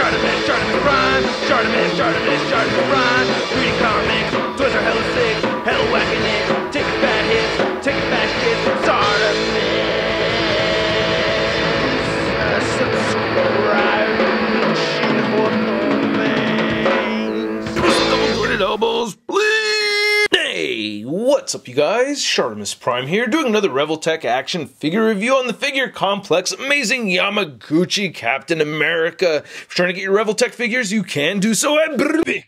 ShartimusPrime, ShartimusPrime. Reading comics, toys are hella sick, hella whacking it. Taking bad hits, taking bad shit. Subscribe. Elbows, please. Hey, what's up you guys? ShartimusPrime here, doing another Revoltech action figure review on the figure complex Amazing Yamaguchi Captain America. If you're trying to get your Revoltech figures, you can do so at Big.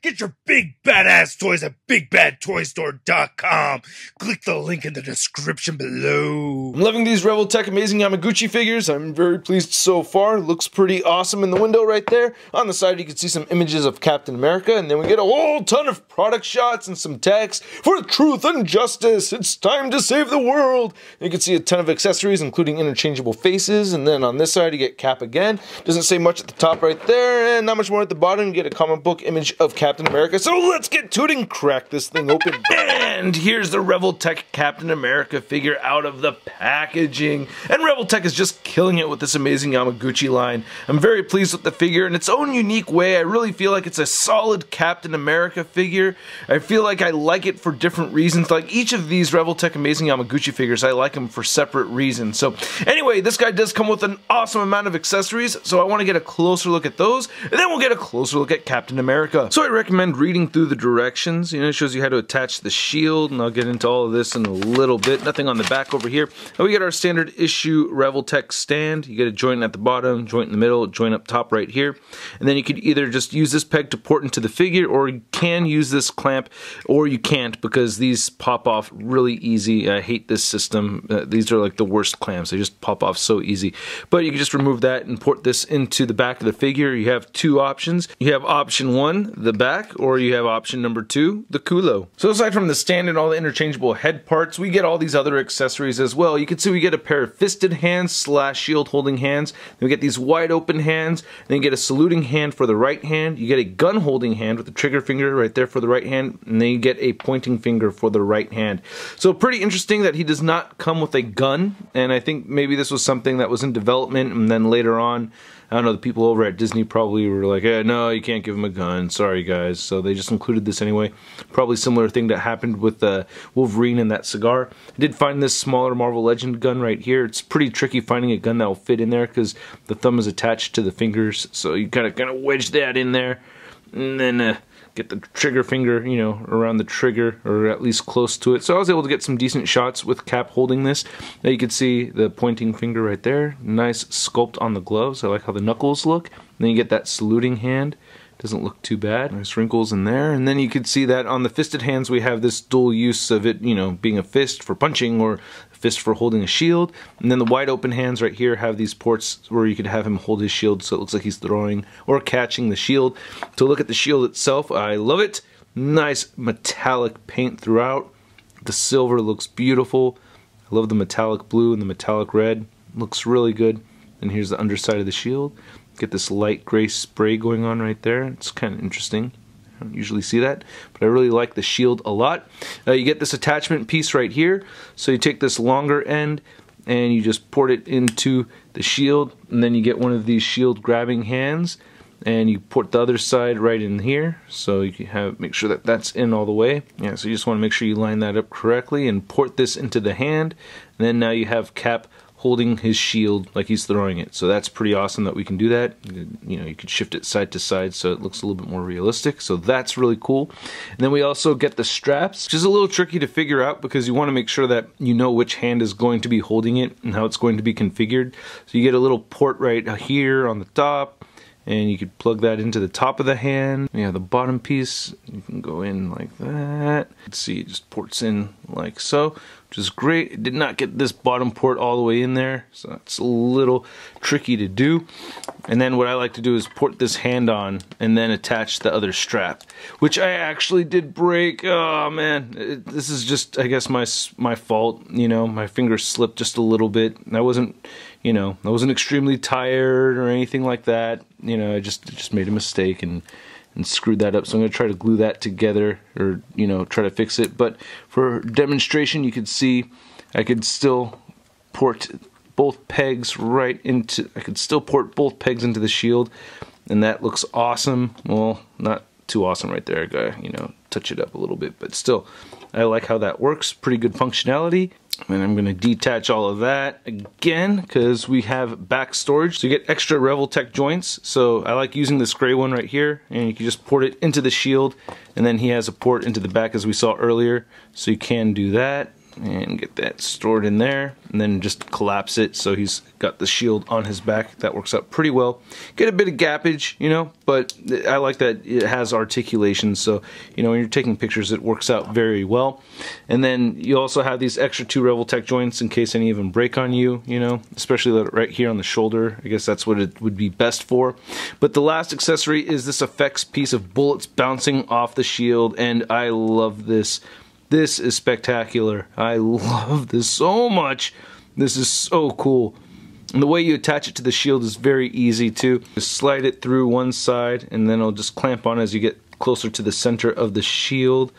Get your big badass toys at BigBadToyStore.com. Click the link in the description below. I'm loving these Revoltech Amazing Yamaguchi figures. I'm very pleased so far. Looks pretty awesome in the window right there. On the side you can see some images of Captain America, and then we get a whole ton of product shots and some text. For truth and justice, it's time to save the world. And you can see a ton of accessories, including interchangeable faces, and then on this side you get Cap again. Doesn't say much at the top right there, and not much more at the bottom. You get a comic book image of Captain America. So let's get to it and crack this thing open. And here's the Revoltech Captain America figure out of the packaging. And Revoltech is just killing it with this Amazing Yamaguchi line. I'm very pleased with the figure in its own unique way. I really feel like it's a solid Captain America figure. I feel like I like it for different reasons. Like each of these Revoltech Amazing Yamaguchi figures, I like them for separate reasons. So anyway, this guy does come with an awesome amount of accessories, so I want to get a closer look at those, and then we'll get a closer look at Captain America. So I recommend reading through the directions. You know, it shows you how to attach the shield, and I'll get into all of this in a little bit. Nothing on the back over here. And we get our standard issue Revoltech stand. You get a joint at the bottom, joint in the middle, joint up top right here. And then you could either just use this peg to port into the figure, or you can use this clamp, or you can't because these pop off really easy. I hate this system. These are like the worst clamps. They just pop off so easy. But you can just remove that and port this into the back of the figure. You have two options. You have option 1, the back, or you have option number 2, the culo. So aside from the stand and all the interchangeable head parts, we get all these other accessories as well. You can see we get a pair of fisted hands / shield holding hands. Then we get these wide open hands. Then you get a saluting hand for the right hand. You get a gun holding hand with the trigger finger right there for the right hand. And then you get a pointing finger for the right hand. So pretty interesting that he does not come with a gun. And I think maybe this was something that was in development, and then later on, I don't know, the people over at Disney probably were like, eh, no, you can't give him a gun. Sorry, guys. So they just included this anyway. Probably similar thing that happened with Wolverine and that cigar. I did find this smaller Marvel Legend gun right here. It's pretty tricky finding a gun that will fit in there because the thumb is attached to the fingers. So you kind of wedge that in there, and then get the trigger finger, you know, around the trigger, or at least close to it. So I was able to get some decent shots with Cap holding this. Now you can see the pointing finger right there. Nice sculpt on the gloves. I like how the knuckles look. And then you get that saluting hand. Doesn't look too bad. Nice wrinkles in there. And then you can see that on the fisted hands we have this dual use of it, you know, being a fist for punching or a fist for holding a shield. And then the wide open hands right here have these ports where you could have him hold his shield so it looks like he's throwing or catching the shield. To look at the shield itself, I love it. Nice metallic paint throughout. The silver looks beautiful. I love the metallic blue and the metallic red. Looks really good. And here's the underside of the shield. Get this light gray spray going on right there. It's kind of interesting. I don't usually see that, but I really like the shield a lot. You get this attachment piece right here. So you take this longer end and you just port it into the shield, and then you get one of these shield grabbing hands, and you port the other side right in here. So you can make sure that that's in all the way. Yeah, so you just want to make sure you line that up correctly and port this into the hand. And then now you have Cap holding his shield like he's throwing it. So that's pretty awesome that we can do that. You know, you could shift it side to side so it looks a little bit more realistic. So that's really cool. And then we also get the straps, which is a little tricky to figure out because you want to make sure that you know which hand is going to be holding it and how it's going to be configured. So you get a little port right here on the top, and you could plug that into the top of the hand. Yeah, the bottom piece, you can go in like that. Let's see, it just ports in like so, which is great. It did not get this bottom port all the way in there, so that's a little tricky to do. And then what I like to do is port this hand on and then attach the other strap, which I actually did break. Oh man, this is just, I guess, my fault. You know, my finger slipped just a little bit. I wasn't, you know, I wasn't extremely tired or anything like that. You know, I just made a mistake and screwed that up. So I'm going to try to glue that together, or, you know, try to fix it. But for demonstration, you can see I could still port both pegs right into, I could still port both pegs into the shield, and that looks awesome. Well, not too awesome right there. I gotta, you know, touch it up a little bit, but still, I like how that works. Pretty good functionality. And I'm going to detach all of that again because we have back storage. So you get extra Revoltech joints. So I like using this gray one right here, and you can just port it into the shield, and then he has a port into the back as we saw earlier. So you can do that and get that stored in there, and then just collapse it so he's got the shield on his back. That works out pretty well. Get a bit of gappage, you know, but I like that it has articulation, so you know when you're taking pictures it works out very well. And then you also have these extra 2 Revoltech joints in case any of them break on you, you know, especially right here on the shoulder. I guess that's what it would be best for. But the last accessory is this effects piece of bullets bouncing off the shield, and I love this. This is spectacular. I love this so much. This is so cool. And the way you attach it to the shield is very easy too. Just slide it through one side, and then it'll just clamp on as you get closer to the center of the shield.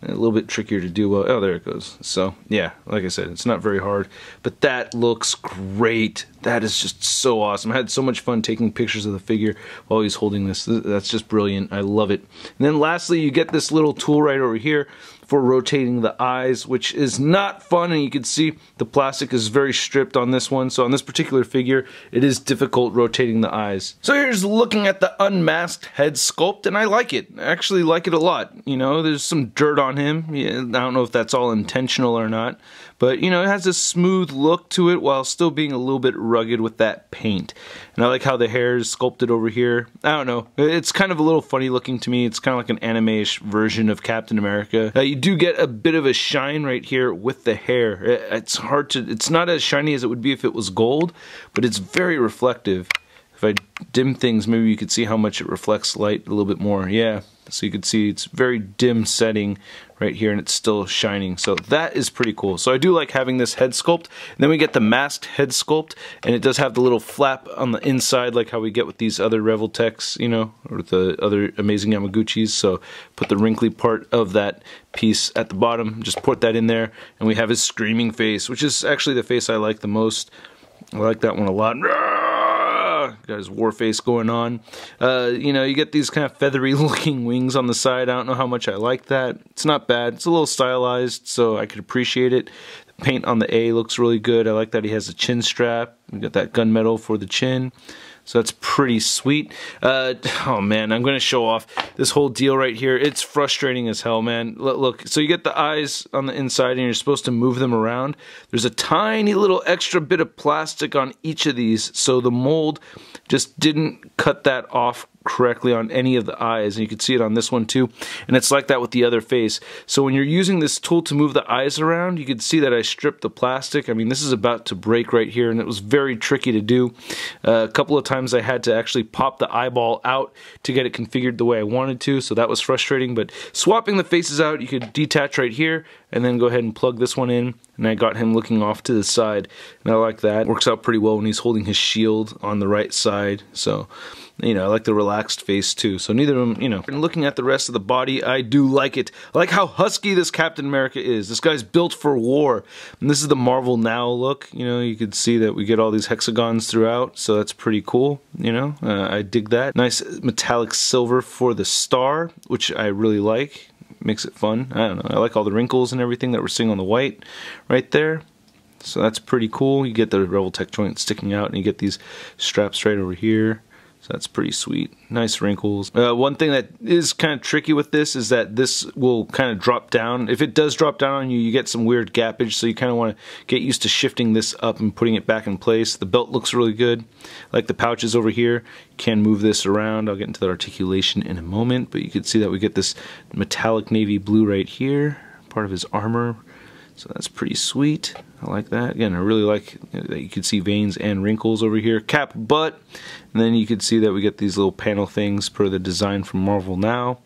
A little bit trickier to do. Well, oh, there it goes. So yeah, like I said, it's not very hard, but that looks great. That is just so awesome. I had so much fun taking pictures of the figure while he's holding this. That's just brilliant. I love it. And then lastly, you get this little tool right over here for rotating the eyes, which is not fun, and you can see the plastic is very stripped on this one. So on this particular figure, it is difficult rotating the eyes. So here's looking at the unmasked head sculpt, and I like it. I actually like it a lot. You know, there's some dirt on him. Yeah, I don't know if that's all intentional or not, but you know, it has a smooth look to it while still being a little bit rugged with that paint. And I like how the hair is sculpted over here. I don't know, it's kind of a little funny looking to me. It's kind of like an anime-ish version of Captain America. You do get a bit of a shine right here with the hair. It's hard to, it's not as shiny as it would be if it was gold, but it's very reflective. If I dim things, maybe you could see how much it reflects light a little bit more. Yeah, so you can see it's very dim setting right here, and it's still shining. So that is pretty cool. So I do like having this head sculpt. And then we get the masked head sculpt, and it does have the little flap on the inside like how we get with these other Revoltechs, you know, or the other amazing Yamaguchis. So put the wrinkly part of that piece at the bottom, just put that in there, and we have his screaming face, which is actually the face I like the most. I like that one a lot. Got his war face going on. You know, you get these kind of feathery looking wings on the side. I don't know how much I like that. It's not bad. It's a little stylized, so I could appreciate it. The paint on the A looks really good. I like that he has a chin strap. We got that gunmetal for the chin. So that's pretty sweet. Oh man, I'm going to show off this whole deal right here. It's frustrating as hell, man. Look, so you get the eyes on the inside and you're supposed to move them around. There's a tiny little extra bit of plastic on each of these, so the mold just didn't cut that off correctly on any of the eyes, and you can see it on this one too, and it's like that with the other face. So when you're using this tool to move the eyes around, you can see that I stripped the plastic. I mean, this is about to break right here, and it was very tricky to do. A couple of times I had to actually pop the eyeball out to get it configured the way I wanted to, so that was frustrating. But swapping the faces out, you could detach right here and then go ahead and plug this one in, and I got him looking off to the side, and I like that. Works out pretty well when he's holding his shield on the right side. So you know, I like the relaxed face too. So neither of them, you know. And looking at the rest of the body, I do like it. I like how husky this Captain America is. This guy's built for war. And this is the Marvel Now look. You know, you can see that we get all these hexagons throughout. So that's pretty cool, you know. I dig that. Nice metallic silver for the star, which I really like. Makes it fun. I don't know. I like all the wrinkles and everything that we're seeing on the white right there. So that's pretty cool. You get the Revoltech joint sticking out, and you get these straps right over here. So that's pretty sweet. Nice wrinkles. One thing that is kind of tricky with this is that this will kind of drop down. If it does drop down on you, you get some weird gappage, so you kind of want to get used to shifting this up and putting it back in place. The belt looks really good. Like the pouches over here. You can move this around. I'll get into the articulation in a moment, but you can see that we get this metallic navy blue right here, part of his armor. So that's pretty sweet. I like that. Again, I really like that you can see veins and wrinkles over here. Cap, butt, and then you can see that we get these little panel things per the design from Marvel Now.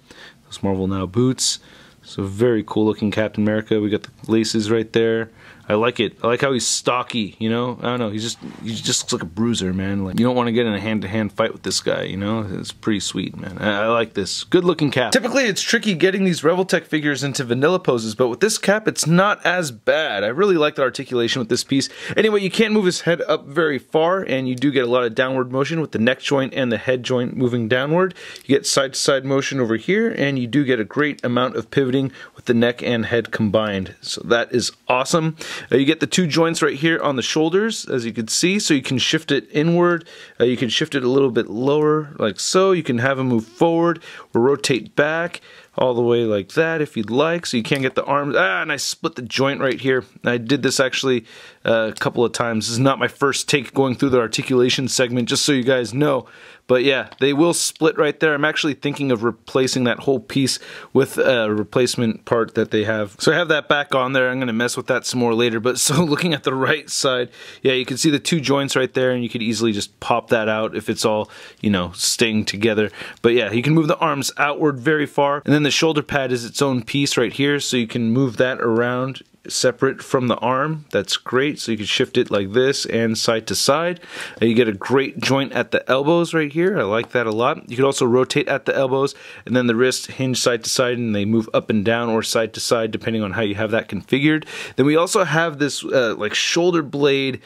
Those Marvel Now boots. So very cool looking Captain America. We got the laces right there. I like it. I like how he's stocky, you know? I don't know, he just looks like a bruiser, man. Like, you don't want to get in a hand-to-hand fight with this guy, you know? It's pretty sweet, man. I like this. Good looking cap. Typically, it's tricky getting these Revoltech figures into vanilla poses, but with this cap, it's not as bad. I really like the articulation with this piece. Anyway, you can't move his head up very far, and you do get a lot of downward motion with the neck joint and the head joint moving downward. You get side-to-side motion over here, and you do get a great amount of pivoting with the neck and head combined. So that is awesome. You get the two joints right here on the shoulders, as you can see, so you can shift it inward. You can shift it a little bit lower, like so. You can have him move forward or rotate back all the way like that if you'd like, so you can't get the arms. And I split the joint right here. I did this actually a couple of times. This is not my first take going through the articulation segment, just so you guys know. But yeah, they will split right there. I'm actually thinking of replacing that whole piece with a replacement part that they have. So I have that back on there. I'm going to mess with that some more later. But so looking at the right side, yeah, you can see the two joints right there, and you could easily just pop that out if it's all, you know, staying together. But yeah, you can move the arms outward very far. And then the shoulder pad is its own piece right here, so you can move that around separate from the arm. That's great, so you can shift it like this and side to side. You get a great joint at the elbows right here. I like that a lot. You can also rotate at the elbows, and then the wrists hinge side to side, and they move up and down or side to side depending on how you have that configured. Then we also have this like shoulder blade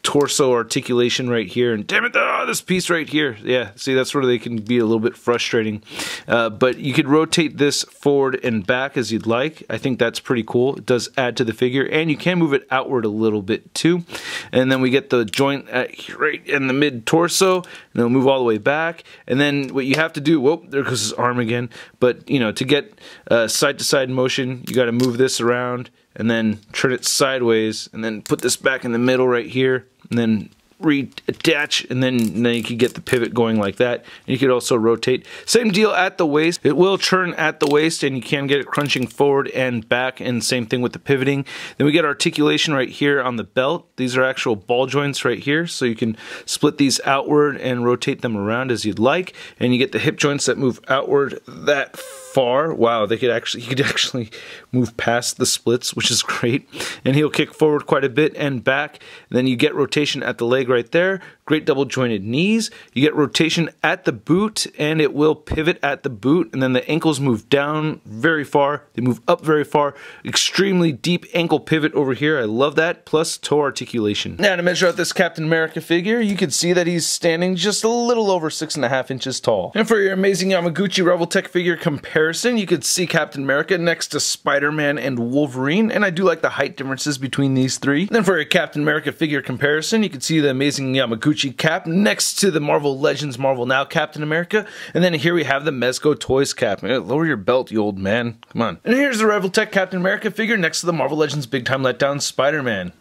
torso articulation right here, and damn it, this piece right here. Yeah, see, that's where they can be a little bit frustrating. But you could rotate this forward and back as you'd like. I think that's pretty cool. It does add to the figure, and you can move it outward a little bit too. And then we get the joint right in the mid torso, and it'll move all the way back. And then what you have to do, whoop, there goes his arm again. But you know, to get side to side motion, you got to move this around and then turn it sideways, and then put this back in the middle right here, and then reattach, and then you can get the pivot going like that. And you could also rotate. Same deal at the waist. It will turn at the waist, and you can get it crunching forward and back, and same thing with the pivoting. Then we get articulation right here on the belt. These are actual ball joints right here, so you can split these outward and rotate them around as you'd like. And you get the hip joints that move outward that far. Wow, he could actually move past the splits, which is great. And he'll kick forward quite a bit and back. And then you get rotation at the leg right there. Great double jointed knees. You get rotation at the boot, and it will pivot at the boot. And then the ankles move down very far. They move up very far. Extremely deep ankle pivot over here. I love that. Plus toe articulation. Now to measure out this Captain America figure, you can see that he's standing just a little over 6.5 inches tall. And for your amazing Yamaguchi Revoltech figure comparison, you could see Captain America next to Spider-Man and Wolverine, and I do like the height differences between these three. Then for your Captain America figure comparison, you can see the amazing Yamaguchi cap next to the Marvel Legends Marvel Now Captain America, and then here we have the Mezco Toys cap. Lower your belt, you old man. Come on. And here's the Revoltech Captain America figure next to the Marvel Legends Big Time Letdown Spider-Man.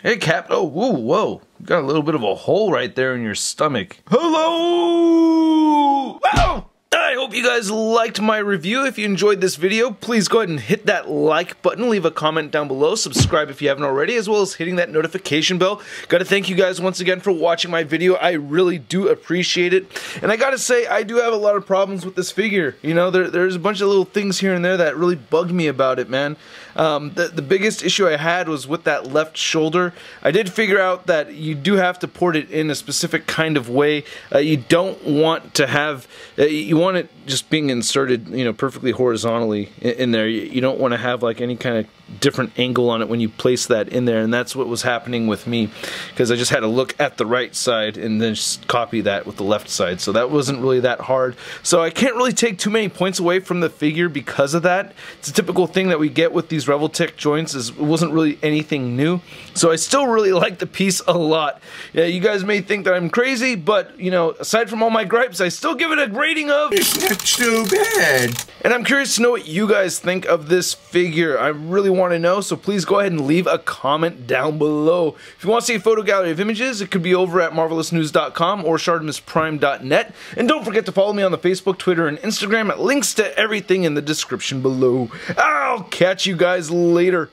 Hey, Cap. Oh, whoa. You got a little bit of a hole right there in your stomach. Hello! Wow! I hope you guys liked my review. If you enjoyed this video, please go ahead and hit that like button, leave a comment down below, subscribe if you haven't already, as well as hitting that notification bell. Gotta thank you guys once again for watching my video. I really do appreciate it. And I gotta say, I do have a lot of problems with this figure. You know, there's a bunch of little things here and there that really bug me about it, man. The biggest issue I had was with that left shoulder. I did figure out that you do have to port it in a specific kind of way. You don't want to have, you want it just being inserted, you know, perfectly horizontally in there. You don't want to have like any kind of different angle on it when you place that in there, and that's what was happening with me, because I just had to look at the right side and then just copy that with the left side, so that wasn't really that hard. So I can't really take too many points away from the figure because of that. It's a typical thing that we get with these Revoltech joints, is it wasn't really anything new. So I still really like the piece a lot. Yeah, you guys may think that I'm crazy, but you know, aside from all my gripes, I still give it a rating of "It's not so bad." And I'm curious to know what you guys think of this figure. I really want to know, so please go ahead and leave a comment down below. If you want to see a photo gallery of images, it could be over at marvelousnews.com or ShartimusPrime.net. And don't forget to follow me on the Facebook, Twitter, and Instagram. Links to everything in the description below. I'll catch you guys later.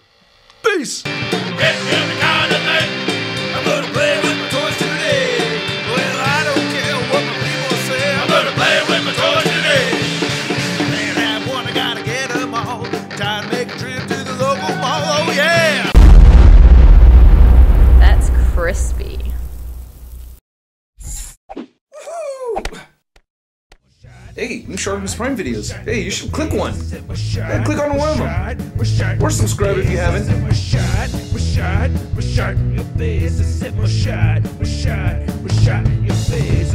Peace! Time to make a trip to the local mall, oh yeah! Hey, new ShartimusPrime videos. Hey, you should click one. Yeah, click on one of them. Or subscribe if you haven't. Your face,